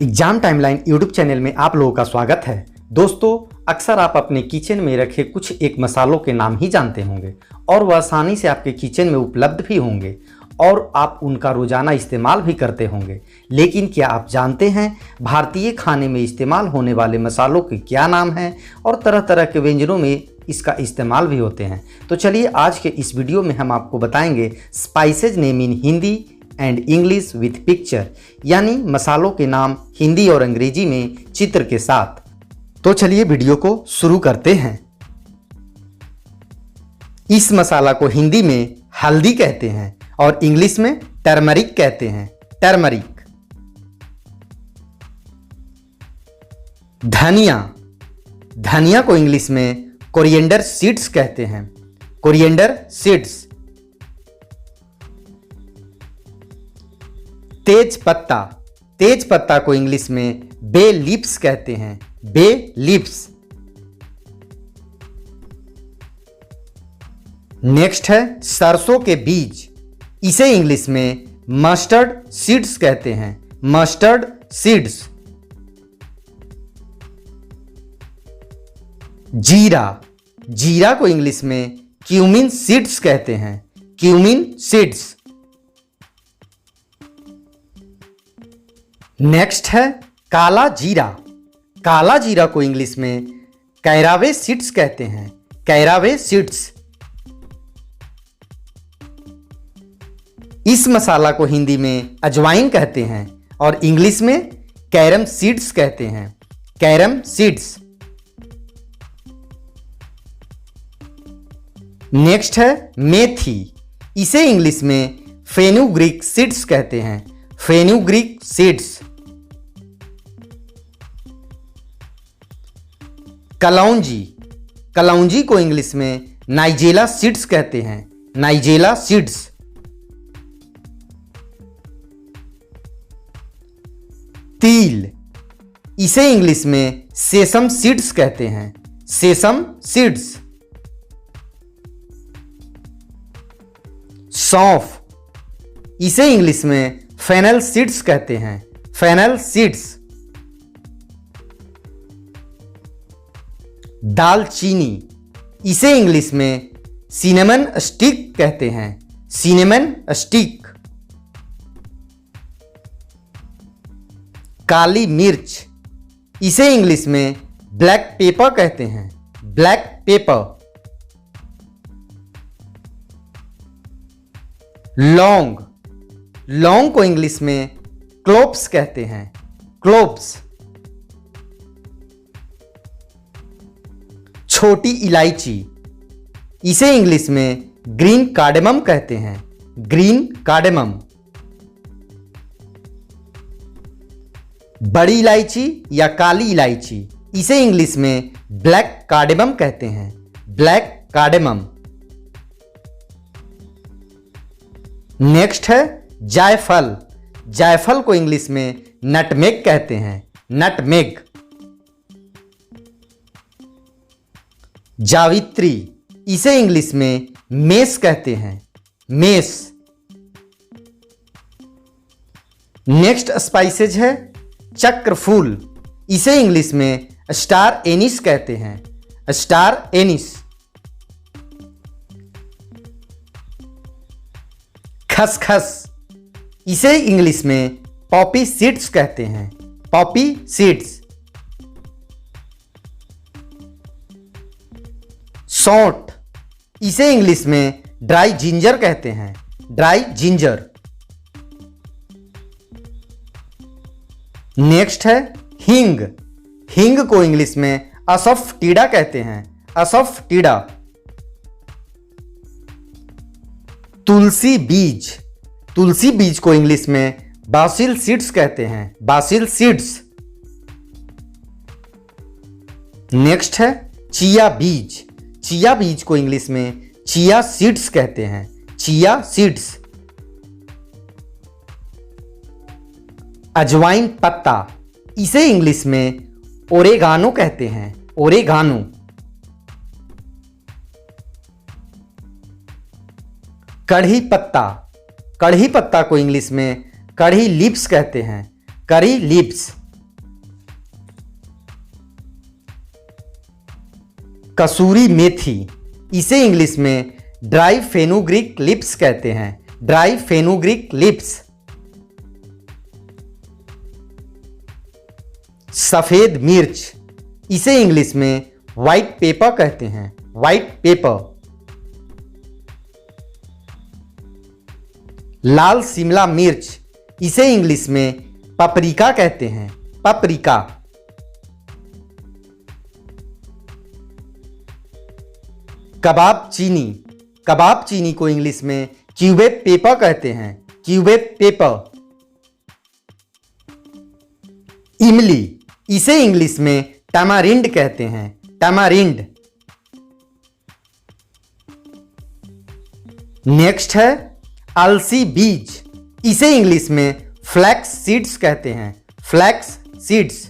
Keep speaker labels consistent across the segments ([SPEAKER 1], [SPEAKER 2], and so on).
[SPEAKER 1] Exam timeline YouTube channel में आप लोगों का स्वागत है। दोस्तों, अक्सर आप अपने किचन में रखे कुछ एक मसालों के नाम ही जानते होंगे और वह आसानी से आपके किचन में उपलब्ध भी होंगे और आप उनका रोजाना इस्तेमाल भी करते होंगे। लेकिन क्या आप जानते हैं भारतीय खाने में इस्तेमाल होने वाले मसालों के क्या नाम हैं और तरह तरह के व्यंजनों में इसका इस्तेमाल भी होते हैं। तो चलिए आज के इस वीडियो में हम आपको बताएंगे spices name in Hindi and English with picture, यानी मसालों के नाम हिंदी और अंग्रेजी में चित्र के साथ। तो चलिए वीडियो को शुरू करते हैं। इस मसाला को हिंदी में हल्दी कहते हैं और इंग्लिश में टर्मरिक कहते हैं, टर्मरिक। धनिया, धनिया को इंग्लिश में कोरिएंडर सीड्स कहते हैं, कोरिएंडर सीड्स। तेज पत्ता, तेज पत्ता को इंग्लिश में बे लीव्स कहते हैं, बे लीव्स। नेक्स्ट है सरसों के बीज, इसे इंग्लिश में मस्टर्ड सीड्स कहते हैं, मस्टर्ड सीड्स। जीरा, जीरा को इंग्लिश में क्यूमिन सीड्स कहते हैं, क्यूमिन सीड्स। नेक्स्ट है काला जीरा, काला जीरा को इंग्लिश में कैरावे सीड्स कहते हैं, कैरावे सीड्स। इस मसाला को हिंदी में अजवाइन कहते हैं और इंग्लिश में कैरम सीड्स कहते हैं, कैरम सीड्स। नेक्स्ट है मेथी, इसे इंग्लिश में फेनुग्रीक सीड्स कहते हैं, फेनुग्रीक सीड्स। कलौंजी, कलौंजी को इंग्लिश में नाइजेला सीड्स कहते हैं, नाइजेला सीड्स। तिल, इसे इंग्लिश में सेसम सीड्स कहते हैं, सेसम सीड्स। सौंफ, इसे इंग्लिश में फेनल सीड्स कहते हैं, फेनल सीड्स। दालचीनी, इसे इंग्लिश में सिनेमन स्टिक कहते हैं, सिनेमन स्टिक। काली मिर्च, इसे इंग्लिश में ब्लैक पेपर कहते हैं, ब्लैक पेपर। लौंग, लौंग को इंग्लिश में क्लोव्स कहते हैं, क्लोव्स। छोटी इलायची, इसे इंग्लिश में ग्रीन कार्डेमम कहते हैं, ग्रीन कार्डेमम। बड़ी इलायची या काली इलायची, इसे इंग्लिश में ब्लैक कार्डेमम कहते हैं, ब्लैक कार्डेमम। नेक्स्ट है जायफल, जायफल को इंग्लिश में नटमेग कहते हैं, नटमेग। जावित्री, इसे इंग्लिश में मेस कहते हैं, मेस। नेक्स्ट स्पाइसेज है चक्रफूल, इसे इंग्लिश में स्टार एनिस कहते हैं, स्टार एनिस। खसखस, इसे इंग्लिश में पॉपी सीड्स कहते हैं, पॉपी सीड्स। सौंठ, इसे इंग्लिश में ड्राई जिंजर कहते हैं, ड्राई जिंजर। नेक्स्ट है हींग, हींग को इंग्लिश में असफटीडा कहते हैं, असफटीडा। तुलसी बीज, तुलसी बीज को इंग्लिश में बासिल सीड्स कहते हैं, बासिल सीड्स। नेक्स्ट है चिया बीज, चिया बीज को इंग्लिश में चिया सीड्स कहते हैं, चिया सीड्स। अजवाइन पत्ता, इसे इंग्लिश में ओरेगानो कहते हैं, ओरेगानो। कढ़ी पत्ता, कढ़ी पत्ता को इंग्लिश में कढ़ी लीव्स कहते हैं, करी लीव्स। कसूरी मेथी, इसे इंग्लिश में ड्राई फेनुग्रीक लिप्स कहते हैं, ड्राई फेनुग्रीक लिप्स। सफेद मिर्च, इसे इंग्लिश में व्हाइट पेपर कहते हैं, व्हाइट पेपर। लाल शिमला मिर्च, इसे इंग्लिश में पपरिका कहते हैं, पपरिका। कबाब चीनी, कबाब चीनी को इंग्लिश में क्यूबेक पेपर कहते हैं, क्यूबेक पेपर। इमली, इसे इंग्लिश में टमारिंड कहते हैं, टमारिंड। नेक्स्ट है अलसी बीज, इसे इंग्लिश में फ्लैक्स सीड्स कहते हैं, फ्लैक्स सीड्स।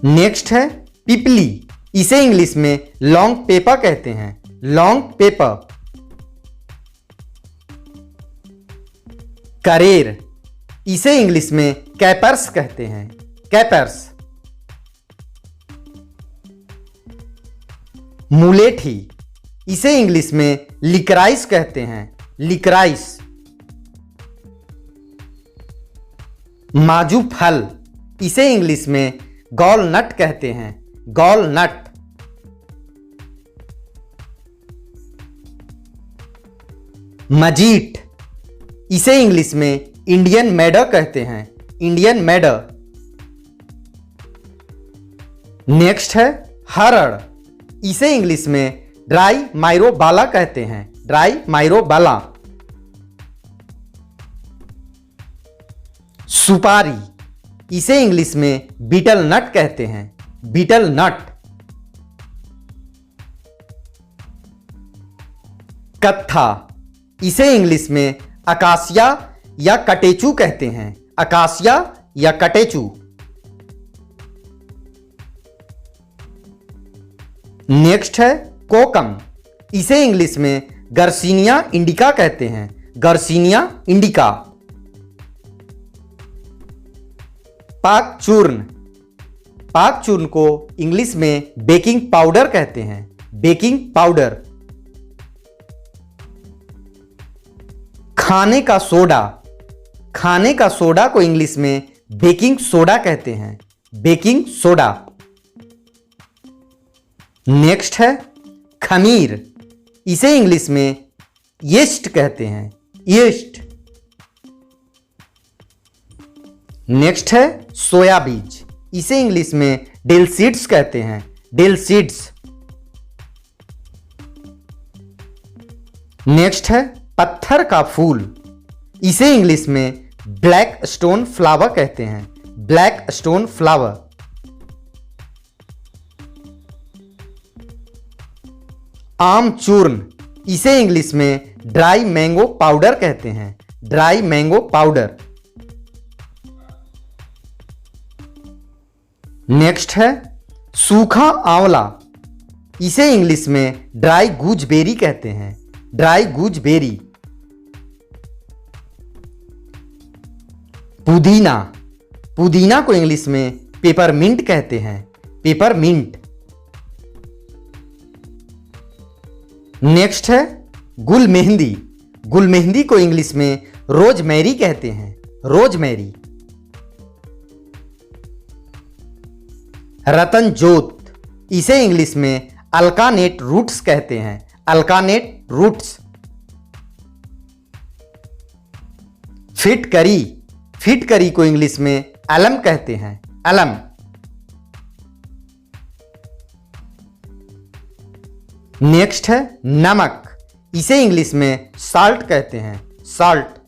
[SPEAKER 1] नेक्स्ट है पिपली, इसे इंग्लिश में लॉन्ग पेपर कहते हैं, लॉन्ग पेपर। करेर, इसे इंग्लिश में कैपर्स कहते हैं, कैपर्स। मुलेठी, इसे इंग्लिश में लिकराइस कहते हैं, लिकराइस। माजू फल, इसे इंग्लिश में गॉल नट कहते हैं, गॉल नट। मजीट, इसे इंग्लिश में इंडियन मैडर कहते हैं, इंडियन मैडर। नेक्स्ट है हरड़, इसे इंग्लिश में ड्राई माइरोबाला कहते हैं, ड्राई माइरोबाला। सुपारी, इसे इंग्लिश में बीटल नट कहते हैं, बीटल नट। कत्था, इसे इंग्लिश में अकासिया या कटेचू कहते हैं, अकासिया या कटेचू। नेक्स्ट है कोकम, इसे इंग्लिश में गर्सिनिया इंडिका कहते हैं, गर्सिनिया इंडिका। पाक चूर्ण, पाक चूर्ण को इंग्लिश में बेकिंग पाउडर कहते हैं, बेकिंग पाउडर। खाने का सोडा, खाने का सोडा को इंग्लिश में बेकिंग सोडा कहते हैं, बेकिंग सोडा। नेक्स्ट है खमीर, इसे इंग्लिश में यीस्ट कहते हैं, यीस्ट। नेक्स्ट है सोया बीज, इसे इंग्लिश में डेल सीड्स कहते हैं, डेल सीड्स। नेक्स्ट है पत्थर का फूल, इसे इंग्लिश में ब्लैक स्टोन फ्लावर कहते हैं, ब्लैक स्टोन फ्लावर। आम चूर्ण, इसे इंग्लिश में ड्राई मैंगो पाउडर कहते हैं, ड्राई मैंगो पाउडर। नेक्स्ट है सूखा आंवला, इसे इंग्लिश में ड्राई गूजबेरी कहते हैं, ड्राई गूजबेरी। पुदीना, पुदीना को इंग्लिश में पेपरमिंट कहते हैं, पेपरमिंट। नेक्स्ट है गुल मेहंदी, गुल मेहंदी को इंग्लिश में रोजमेरी कहते हैं, रोजमेरी। रतन जोत, इसे इंग्लिश में अल्कानेट रूट्स कहते हैं, अल्कानेट रूट्स। फिटकरी, फिटकरी को इंग्लिश में अलम कहते हैं, अलम। नेक्स्ट है नमक, इसे इंग्लिश में साल्ट कहते हैं, साल्ट।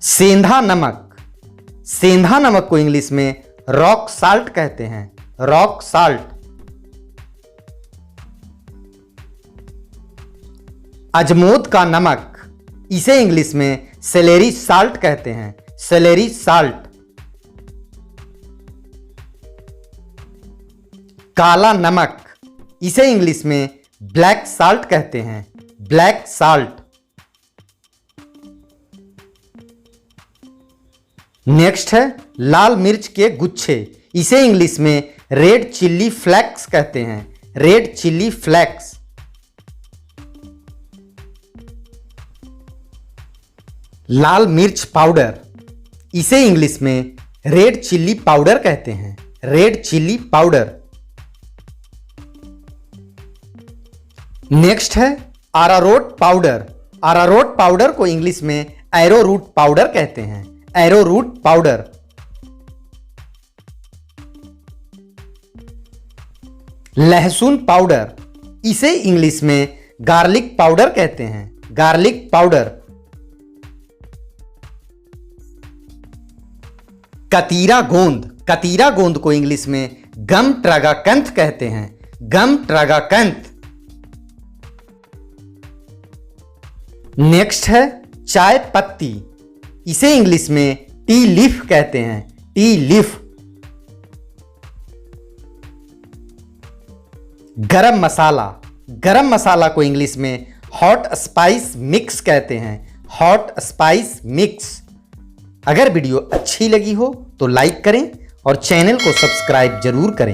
[SPEAKER 1] सेंधा नमक, सेंधा नमक को इंग्लिश में रॉक साल्ट कहते हैं, रॉक साल्ट। अजमोद का नमक, इसे इंग्लिश में सेलेरी साल्ट कहते हैं, सेलेरी साल्ट। काला नमक, इसे इंग्लिश में ब्लैक साल्ट कहते हैं, ब्लैक साल्ट। नेक्स्ट है लाल मिर्च के गुच्छे, इसे इंग्लिश में रेड चिल्ली फ्लैक्स कहते हैं, रेड चिल्ली फ्लैक्स। लाल मिर्च पाउडर, इसे इंग्लिश में रेड चिल्ली पाउडर कहते हैं, रेड चिल्ली पाउडर। नेक्स्ट है अरारोट पाउडर, अरारोट पाउडर को इंग्लिश में एरोरूट पाउडर कहते हैं, एरोरूट पाउडर। लहसुन पाउडर, इसे इंग्लिश में गार्लिक पाउडर कहते हैं, गार्लिक पाउडर। कतीरा गोंद, कतीरा गोंद को इंग्लिश में गम ट्रागाकंथ कहते हैं, गम ट्रागाकंथ। नेक्स्ट है चाय पत्ती, इसे इंग्लिश में टी लीफ कहते हैं, टी लीफ। गरम मसाला, गरम मसाला को इंग्लिश में हॉट स्पाइस मिक्स कहते हैं, हॉट स्पाइस मिक्स। अगर वीडियो अच्छी लगी हो तो लाइक करें और चैनल को सब्सक्राइब जरूर करें।